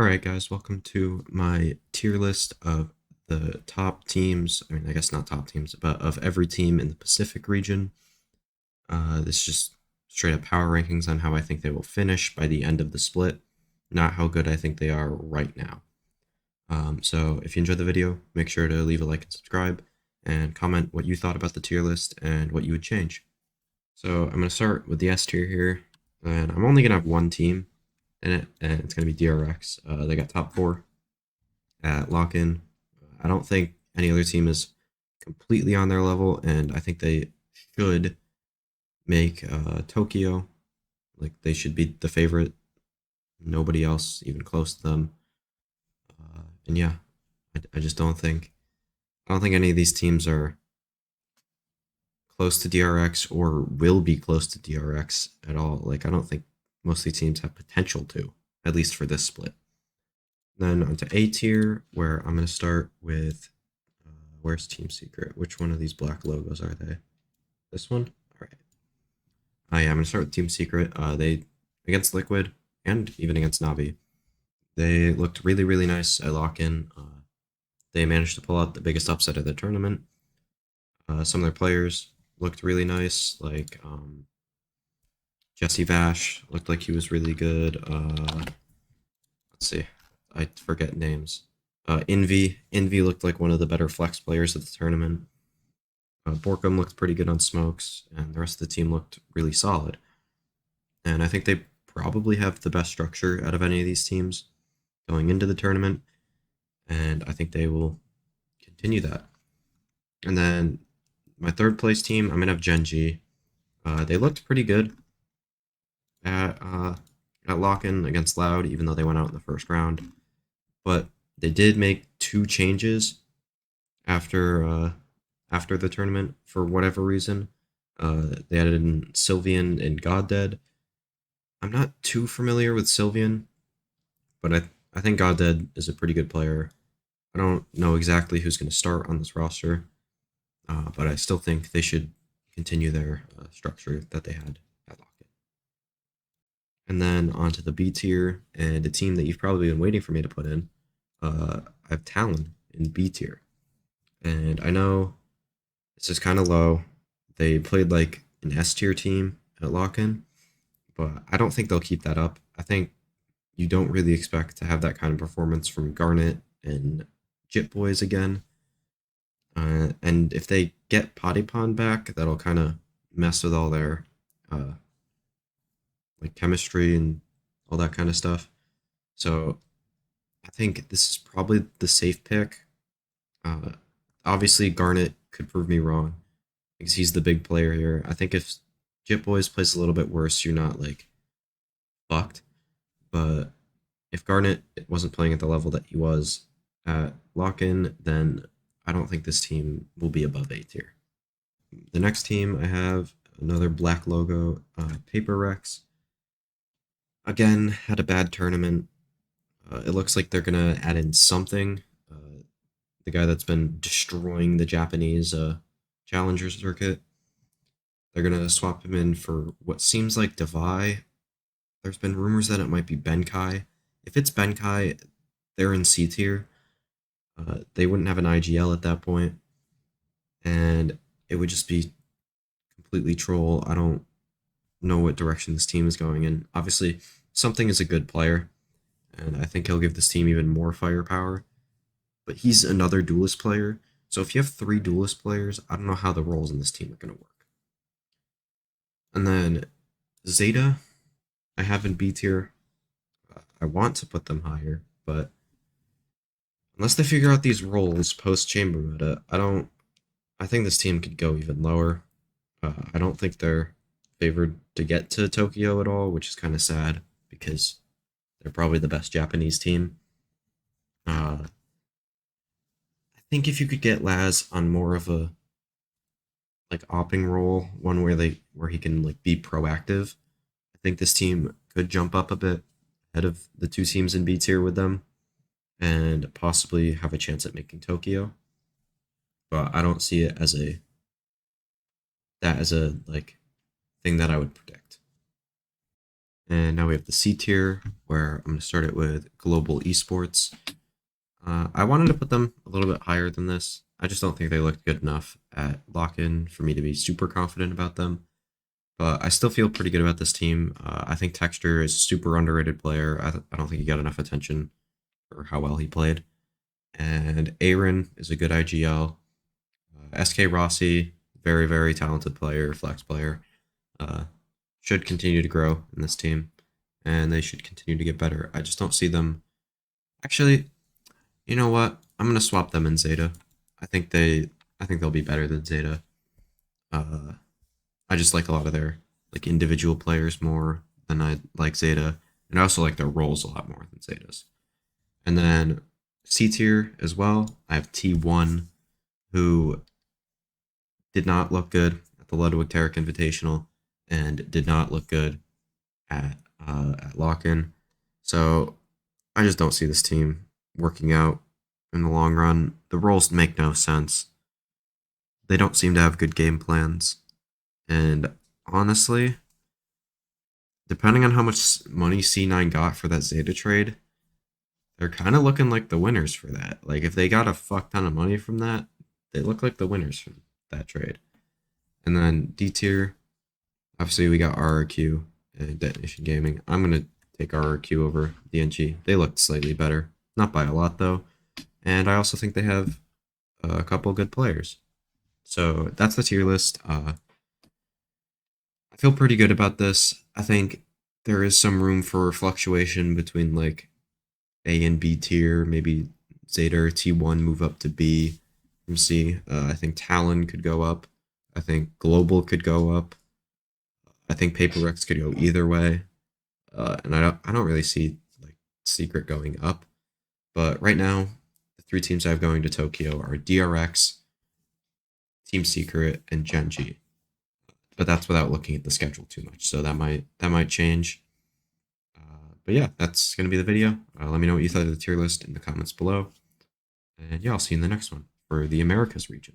Alright guys, welcome to my tier list of the top teams, I guess not top teams, but of every team in the Pacific region. This is just straight up power rankings on how I think they will finish by the end of the split, not how good I think they are right now. So if you enjoyed the video, make sure to leave a like and subscribe, and comment what you thought about the tier list and what you would change. So I'm going to start with the S tier here, and I'm only going to have one team in it, and it's going to be DRX. They got top 4 at lock-in. I don't think any other team is completely on their level, and I think they should make Tokyo. Like, they should be the favorite. Nobody else even close to them. And yeah, I just don't think any of these teams are close to DRX or will be close to DRX at all. Like, I don't think most of these teams have potential to, at least for this split. Then onto A tier, where I'm going to start with, where's Team Secret? Which one of these black logos are they? This one? All right. Yeah, I'm going to start with Team Secret. They, against Liquid, and even against Navi, they looked really, really nice at lock-in. They managed to pull out the biggest upset of the tournament. Some of their players looked really nice, like Jesse Vash looked like he was really good. Let's see. I forget names. Envy looked like one of the better flex players of the tournament. Borkum looked pretty good on smokes, and the rest of the team looked really solid. And I think they probably have the best structure out of any of these teams going into the tournament, and I think they will continue that. And then my third place team, I'm gonna have Gen G. They looked pretty good at lock-in against Loud, even though they went out in the first round. But they did make 2 changes after the tournament for whatever reason. They added in Sylvian and Goddead. I'm not too familiar with Sylvian, but I think Goddead is a pretty good player. I don't know exactly who's going to start on this roster, but I still think they should continue their structure that they had at Lockett. And then onto the B tier, and a team that you've probably been waiting for me to put in. I have Talon in B tier. And I know this is kind of low. They played like an S tier team at lock-in, but I don't think they'll keep that up. I think you don't really expect to have that kind of performance from Garnet and Jit Boys again. And if they get Potty Pond back, that'll kind of mess with all their like chemistry and all that kind of stuff. So I think this is probably the safe pick. Obviously, Garnet could prove me wrong because he's the big player here. I think if Jit Boys plays a little bit worse, you're not like fucked. But if Garnet wasn't playing at the level that he was at lock-in, then I don't think this team will be above A tier. The next team I have another black logo, Paper Rex. Again, had a bad tournament. It looks like they're gonna add in something. The guy that's been destroying the Japanese challenger circuit. They're gonna swap him in for what seems like Devi. There's been rumors that it might be Benkai. If it's Benkai, they're in C tier. They wouldn't have an IGL at that point, and it would just be completely troll. I don't know what direction this team is going in. Obviously, something is a good player, and I think he'll give this team even more firepower. But he's another duelist player, so if you have 3 duelist players, I don't know how the roles in this team are going to work. And then Zeta, I have in B tier. I want to put them higher, but unless they figure out these roles post chamber meta, I think this team could go even lower. I don't think they're favored to get to Tokyo at all, which is kind of sad because they're probably the best Japanese team. I think if you could get Laz on more of a like opping role, one where he can like be proactive, I think this team could jump up a bit ahead of the 2 teams in B tier with them, and possibly have a chance at making Tokyo. But I don't see it as a like thing that I would predict. And now we have the C tier, where I'm going to start it with global esports. I wanted to put them a little bit higher than this. I just don't think they looked good enough at lock-in for me to be super confident about them. But I still feel pretty good about this team. I think Texture is a super underrated player. I don't think he got enough attention for how well he played. And Aaron is a good IGL. SK Rossi, very, very talented player, flex player. Uh, should continue to grow in this team, and they should continue to get better. I just don't see them. Actually, you know what? I'm gonna swap them in Zeta. I think they, I think they'll be better than Zeta. Uh, I just like a lot of their like individual players more than I like Zeta, and I also like their roles a lot more than Zeta's. And then C tier as well. I have T1, who did not look good at the Ludwig Tarek Invitational, and did not look good at lock-in. So I just don't see this team working out in the long run. The roles make no sense. They don't seem to have good game plans. And honestly, depending on how much money C9 got for that Zeta trade, they're kind of looking like the winners for that. Like, if they got a fuck ton of money from that, they look like the winners from that trade. And then D tier, obviously, we got RRQ and Detonation Gaming. I'm going to take RRQ over DNG. They looked slightly better. Not by a lot, though. And I also think they have a couple good players. So that's the tier list. I feel pretty good about this. I think there is some room for fluctuation between like A and B tier. Maybe Zeta or T1 move up to B from C. I think Talon could go up. I think Global could go up. I think Paper Rex could go either way. And I don't really see like Secret going up. But right now, the three teams I have going to Tokyo are DRX, Team Secret, and Genji. But that's without looking at the schedule too much, so that might change. But yeah, that's gonna be the video. Let me know what you thought of the tier list in the comments below, and yeah, I'll see you in the next one for the Americas region.